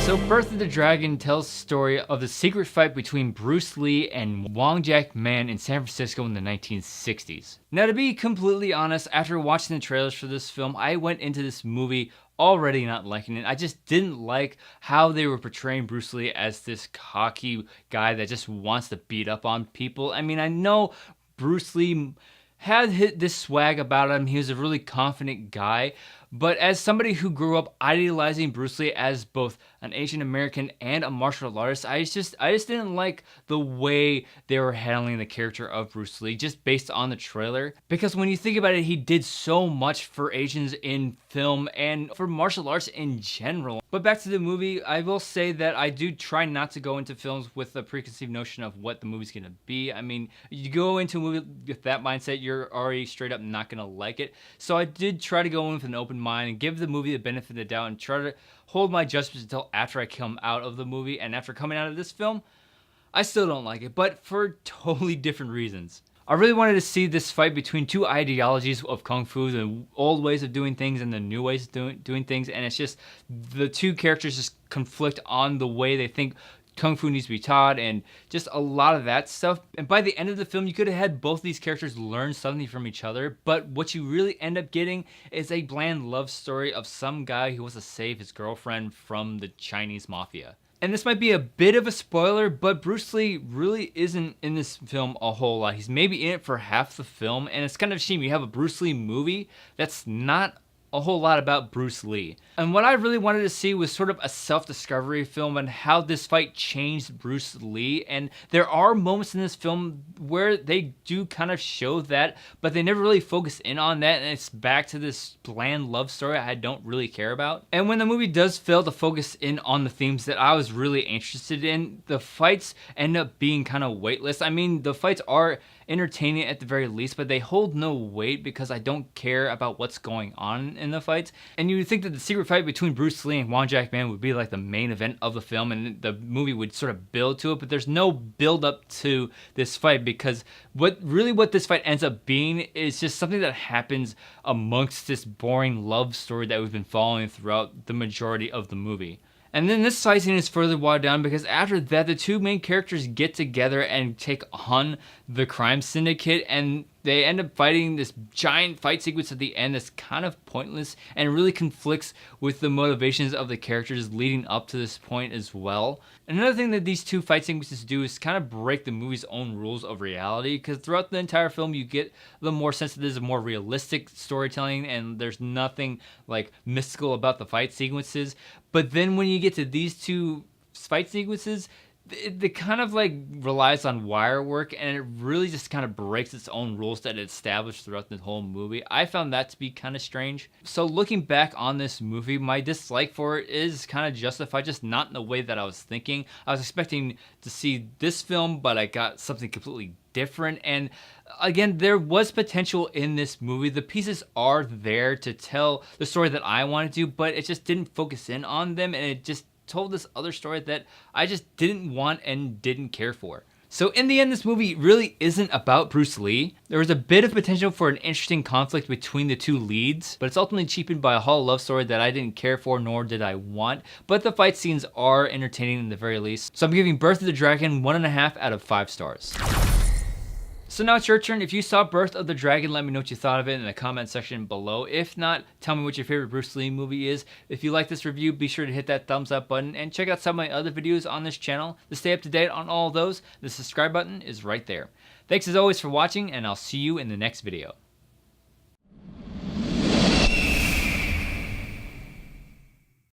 So Birth of the Dragon tells the story of the secret fight between Bruce Lee and Wong Jack Man in San Francisco in the 1960s. Now, to be completely honest, after watching the trailers for this film, I went into this movie already not liking it. I just didn't like how they were portraying Bruce Lee as this cocky guy that just wants to beat up on people. I mean, I know Bruce Lee had this swag about him. He was a really confident guy. But as somebody who grew up idealizing Bruce Lee as both an Asian American and a martial artist, I just didn't like the way they were handling the character of Bruce Lee just based on the trailer. Because when you think about it, he did so much for Asians in film and for martial arts in general. But back to the movie, I will say that I do try not to go into films with a preconceived notion of what the movie's gonna be. I mean, you go into a movie with that mindset, you're already straight up not gonna like it. So I did try to go in with an open mind and give the movie the benefit of the doubt and try to hold my judgments until after I come out of the movie. And after coming out of this film, I still don't like it, but for totally different reasons. I really wanted to see this fight between two ideologies of Kung Fu, the old ways of doing things and the new ways of doing things, and it's just the two characters just conflict on the way they think Kung Fu needs to be taught and just a lot of that stuff. And by the end of the film, you could have had both these characters learn something from each other, but what you really end up getting is a bland love story of some guy who wants to save his girlfriend from the Chinese mafia. And this might be a bit of a spoiler, but Bruce Lee really isn't in this film a whole lot. He's maybe in it for half the film, and it's kind of a shame you have a Bruce Lee movie that's not a whole lot about Bruce Lee. And what I really wanted to see was sort of a self-discovery film and how this fight changed Bruce Lee. And there are moments in this film where they do kind of show that, but they never really focus in on that, and it's back to this bland love story I don't really care about. And when the movie does fail to focus in on the themes that I was really interested in, the fights end up being kind of weightless. I mean, the fights are entertaining at the very least, but they hold no weight because I don't care about what's going on in the fights. And you would think that the secret fight between Bruce Lee and Wong Jack Man would be like the main event of the film and the movie would sort of build to it, but there's no build up to this fight because what this fight ends up being is just something that happens amongst this boring love story that we've been following throughout the majority of the movie. And then this fight scene is further watered down because after that, the two main characters get together and take on the crime syndicate, and they end up fighting this giant fight sequence at the end that's kind of pointless and really conflicts with the motivations of the characters leading up to this point as well. And another thing that these two fight sequences do is kind of break the movie's own rules of reality, because throughout the entire film you get the more sense that there's a more realistic storytelling and there's nothing like mystical about the fight sequences. But then when you get to these two fight sequences, it kind of like relies on wire work, and it really just kind of breaks its own rules that it established throughout the whole movie. I found that to be kind of strange. So looking back on this movie, my dislike for it is kind of justified, just not in the way that I was thinking. I was expecting to see this film, but I got something completely different. And again, there was potential in this movie. The pieces are there to tell the story that I wanted to, but it just didn't focus in on them, and it just told this other story that I just didn't want and didn't care for. So in the end, this movie really isn't about Bruce Lee. There was a bit of potential for an interesting conflict between the two leads, but it's ultimately cheapened by a hollow love story that I didn't care for nor did I want. But the fight scenes are entertaining in the very least. So I'm giving Birth of the Dragon 1.5 out of 5 stars. So now it's your turn. If you saw Birth of the Dragon, let me know what you thought of it in the comment section below. If not, tell me what your favorite Bruce Lee movie is. If you like this review, be sure to hit that thumbs up button and check out some of my other videos on this channel. To stay up to date on all of those, the subscribe button is right there. Thanks as always for watching, and I'll see you in the next video.